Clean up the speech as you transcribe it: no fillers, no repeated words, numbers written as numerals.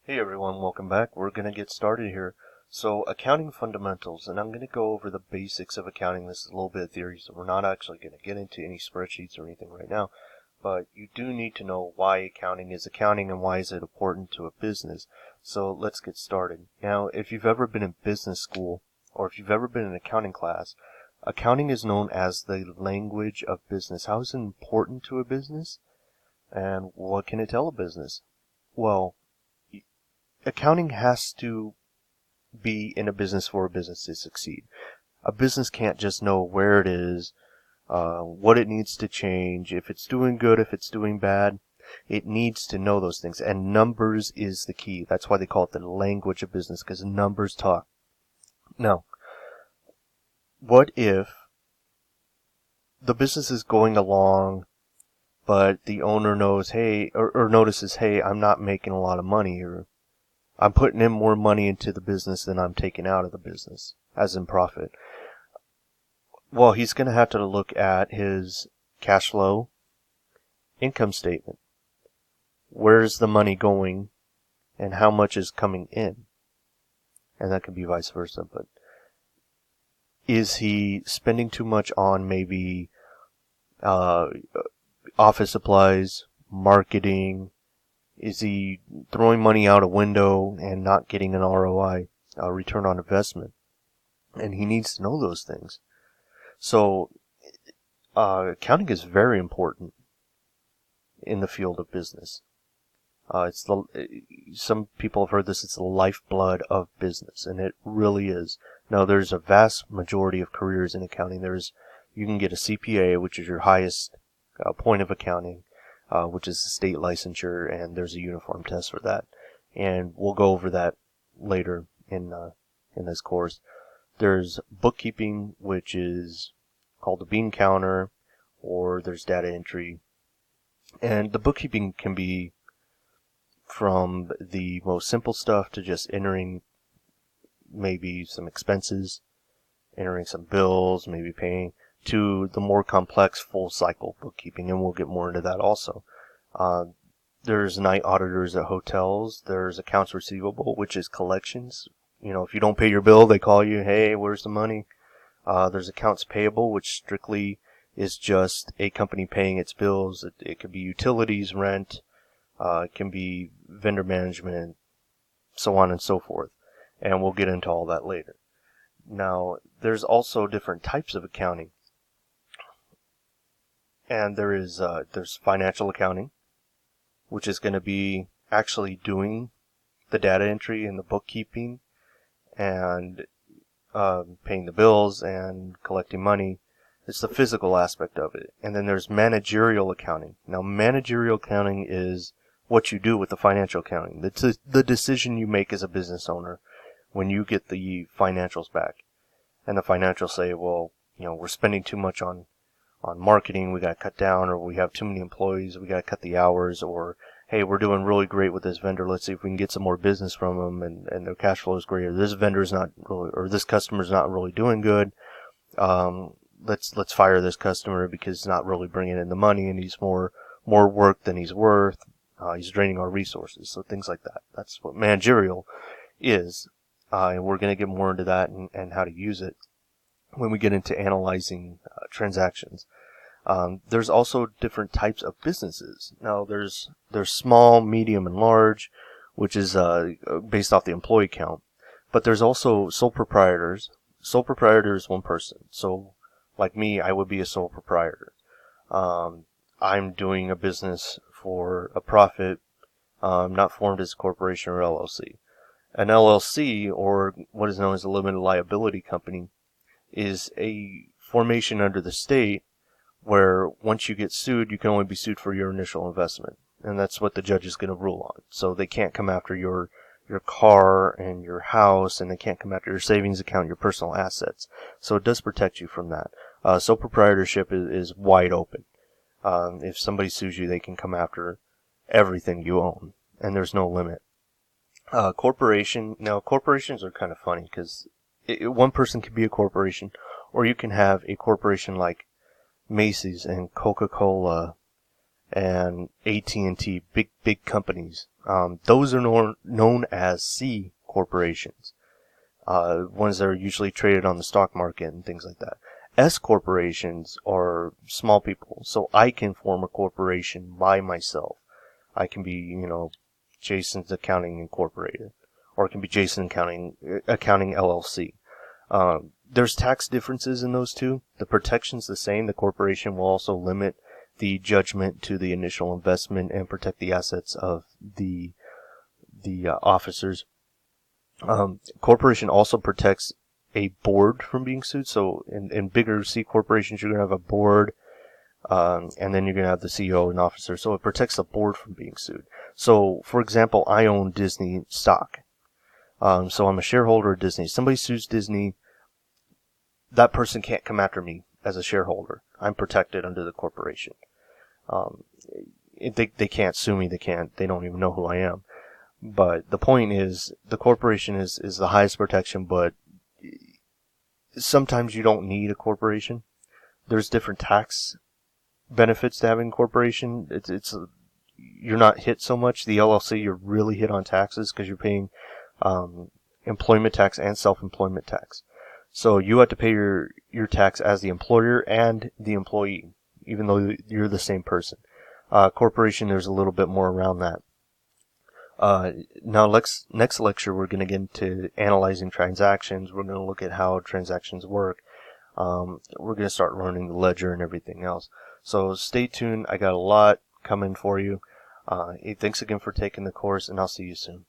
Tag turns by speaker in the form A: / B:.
A: Hey everyone, welcome back. We're going to get started here. So, accounting fundamentals, and I'm going to go over the basics of accounting. This is a little bit of theory, so we're not actually going to get into any spreadsheets or anything right now. But you do need to know why accounting is accounting and why is it important to a business. So, let's get started. Now, if you've ever been in business school, or if you've ever been in accounting class, accounting is known as the language of business. How is it important to a business? And what can it tell a business? Well, accounting has to be in a business for a business to succeed. A business can't just know where it is, what it needs to change, if it's doing good, if it's doing bad. It needs to know those things. And numbers is the key. That's why they call it the language of business, because numbers talk. Now, what if the business is going along, but the owner knows, hey, or notices, hey, I'm not making a lot of money, or I'm putting in more money into the business than I'm taking out of the business, as in profit. Well, he's going to have to look at his cash flow, income statement. Where's the money going and how much is coming in? And that could be vice versa, but is he spending too much on maybe uh, office supplies, marketing? Is he throwing money out a window and not getting an ROI, a return on investment? And he needs to know those things. So, accounting is very important in the field of business. Some people have heard this. It's the lifeblood of business, and it really is. Now, there's a vast majority of careers in accounting. You can get a CPA, which is your highest point of accounting, which is the state licensure, and there's a uniform test for that. And we'll go over that later in this course. There's bookkeeping, which is called a bean counter, or there's data entry. And the bookkeeping can be from the most simple stuff to just entering maybe some expenses, entering some bills, maybe paying, to the more complex full cycle bookkeeping, and we'll get more into that also. There's night auditors at hotels. There's accounts receivable, which is collections. You know, if you don't pay your bill, they call you, hey, where's the money? There's accounts payable, which strictly is just a company paying its bills. It could be utilities, rent, it can be vendor management, so on and so forth. And we'll get into all that later. Now, there's also different types of accounting. And there's financial accounting, which is going to be actually doing the data entry and the bookkeeping and paying the bills and collecting money. It's the physical aspect of it. And then there's managerial accounting. Now, managerial accounting is what you do with the financial accounting. It's the decision you make as a business owner when you get the financials back. And the financials say, well, we're spending too much on marketing, we got to cut down, or we have too many employees, we got to cut the hours, or hey, we're doing really great with this vendor, let's see if we can get some more business from them, and their cash flow is great, or this vendor's not really, or this customer's not really doing good, let's fire this customer because he's not really bringing in the money and he's more work than he's worth, he's draining our resources, so things like that. That's what managerial is, and we're going to get more into that and how to use it when we get into analyzing transactions. There's also different types of businesses. Now, there's small, medium, and large, which is based off the employee count. But there's also sole proprietors. Sole proprietor is one person. So, like me, I would be a sole proprietor. I'm doing a business for a profit, not formed as a corporation or LLC. An LLC, or what is known as a limited liability company, is a formation under the state where once you get sued, you can only be sued for your initial investment. And that's what the judge is going to rule on. So they can't come after your car and your house, and they can't come after your savings account, your personal assets. So it does protect you from that. Sole proprietorship is wide open. If somebody sues you, they can come after everything you own, and there's no limit. Now corporations are kind of funny because one person can be a corporation, or you can have a corporation like Macy's and Coca-Cola and AT&T, big companies. Those are known as C corporations. Ones that are usually traded on the stock market and things like that. S corporations are small people, so I can form a corporation by myself. I can be, Jason's Accounting Incorporated, or it can be Jason Accounting LLC. There's tax differences in those two. The protection's the same. The corporation will also limit the judgment to the initial investment and protect the assets of the officers. Corporation also protects a board from being sued. So in bigger C corporations, you're going to have a board, and then you're going to have the CEO and officer. So it protects the board from being sued. So, for example, I own Disney stock. So I'm a shareholder of Disney. Somebody sues Disney, that person can't come after me as a shareholder. I'm protected under the corporation. They can't sue me. They don't even know who I am. But the point is, the corporation is the highest protection, but sometimes you don't need a corporation. There's different tax benefits to having a corporation. You're not hit so much. The LLC, you're really hit on taxes because you're paying employment tax and self-employment tax. So you have to pay your tax as the employer and the employee, even though you're the same person. Corporation, there's a little bit more around that. Now, next lecture, we're going to get into analyzing transactions. We're going to look at how transactions work. We're going to start learning the ledger and everything else. So stay tuned. I got a lot coming for you. Hey, thanks again for taking the course, and I'll see you soon.